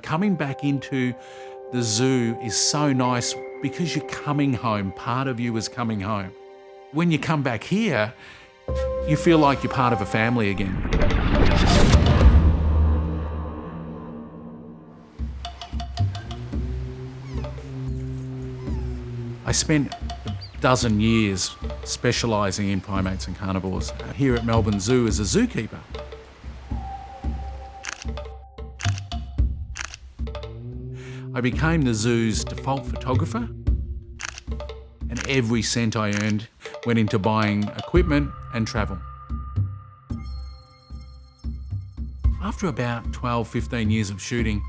Coming back into the zoo is so nice because you're coming home. Part of you is coming home. When you come back here, you feel like you're part of a family again. I spent a dozen years specialising in primates and carnivores here at Melbourne Zoo as a zookeeper. I became the zoo's default photographer, and every cent I earned went into buying equipment and travel. After about 12, 15 years of shooting,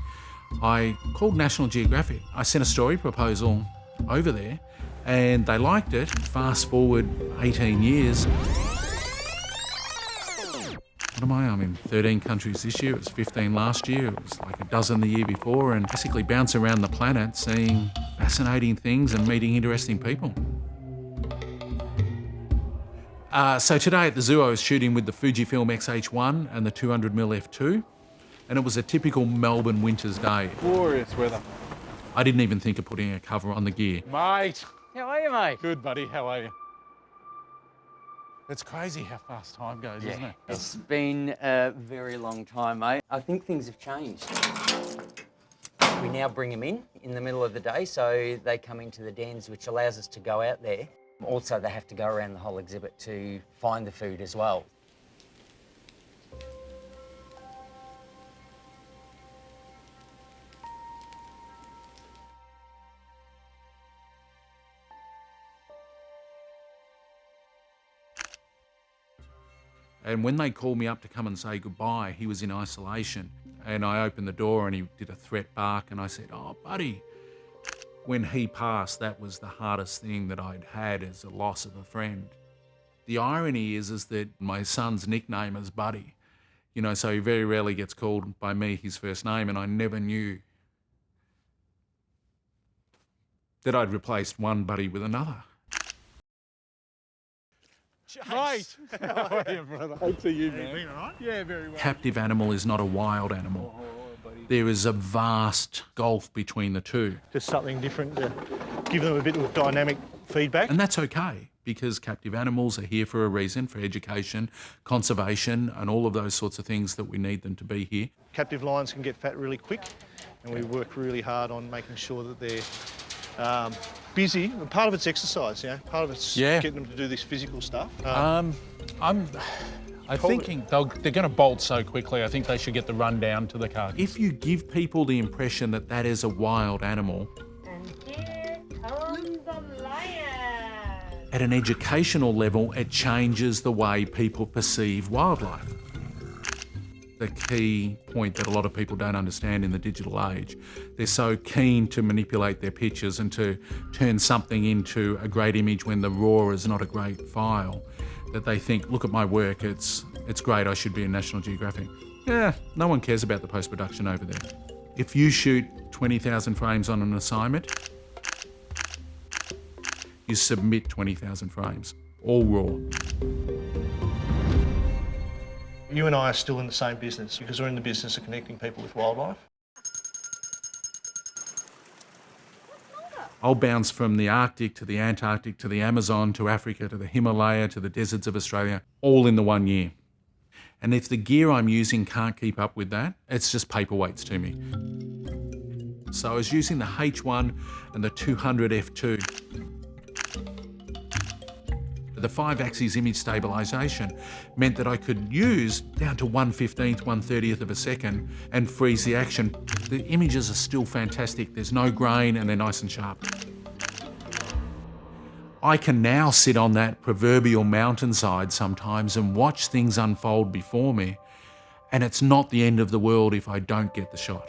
I called National Geographic. I sent a story proposal over there and they liked it. Fast forward 18 years. What am I? I'm in 13 countries this year. It was 15 last year. It was like a dozen the year before, and basically bounce around the planet seeing fascinating things and meeting interesting people. So today at the zoo I was shooting with the Fujifilm X-H1 and the 200mm f2, and it was a typical Melbourne winter's day. Glorious weather. I didn't even think of putting a cover on the gear. Mate. How are you, mate? Good, buddy. How are you? It's crazy how fast time goes, isn't it? It's been a very long time, mate. I think things have changed. We now bring them in the middle of the day, so they come into the dens, which allows us to go out there. Also, they have to go around the whole exhibit to find the food as well. And when they called me up to come and say goodbye, he was in isolation. And I opened the door and he did a threat bark and I said, "Oh, buddy." When he passed, that was the hardest thing that I'd had as a loss of a friend. The irony is that my son's nickname is Buddy. You know, so he very rarely gets called by me his first name, and I never knew that I'd replaced one buddy with another. Mate, how are you, brother? Good to you, man. Been all right? Yeah, very well. Captive animal is not a wild animal. There is a vast gulf between the two. Just something different to give them a bit of dynamic feedback. And that's okay, because captive animals are here for a reason, for education, conservation, and all of those sorts of things that we need them to be here. Captive lions can get fat really quick, and we work really hard on making sure that they're busy. Part of it's exercise, part of it's getting them to do this physical stuff. I'm thinking they're going to bolt so quickly. I think they should get the run down to the carcass. If you give people the impression that that is a wild animal, And here comes the lion. at an educational level, it changes the way people perceive wildlife. The key point that a lot of people don't understand in the digital age, they're so keen to manipulate their pictures and to turn something into a great image when the raw is not a great file, that they think, look at my work, it's great, I should be in National Geographic. Yeah, no one cares about the post-production over there. If you shoot 20,000 frames on an assignment, you submit 20,000 frames, all raw. You and I are still in the same business because we're in the business of connecting people with wildlife. I'll bounce from the Arctic to the Antarctic to the Amazon to Africa to the Himalaya to the deserts of Australia, all in the 1 year. And if the gear I'm using can't keep up with that, it's just paperweights to me. So I was using the H1 and the 200 f2. The 5-axis image stabilisation meant that I could use down to 1/15th, 1/30th of a second and freeze the action. The images are still fantastic. There's no grain and they're nice and sharp. I can now sit on that proverbial mountainside sometimes and watch things unfold before me, and it's not the end of the world if I don't get the shot.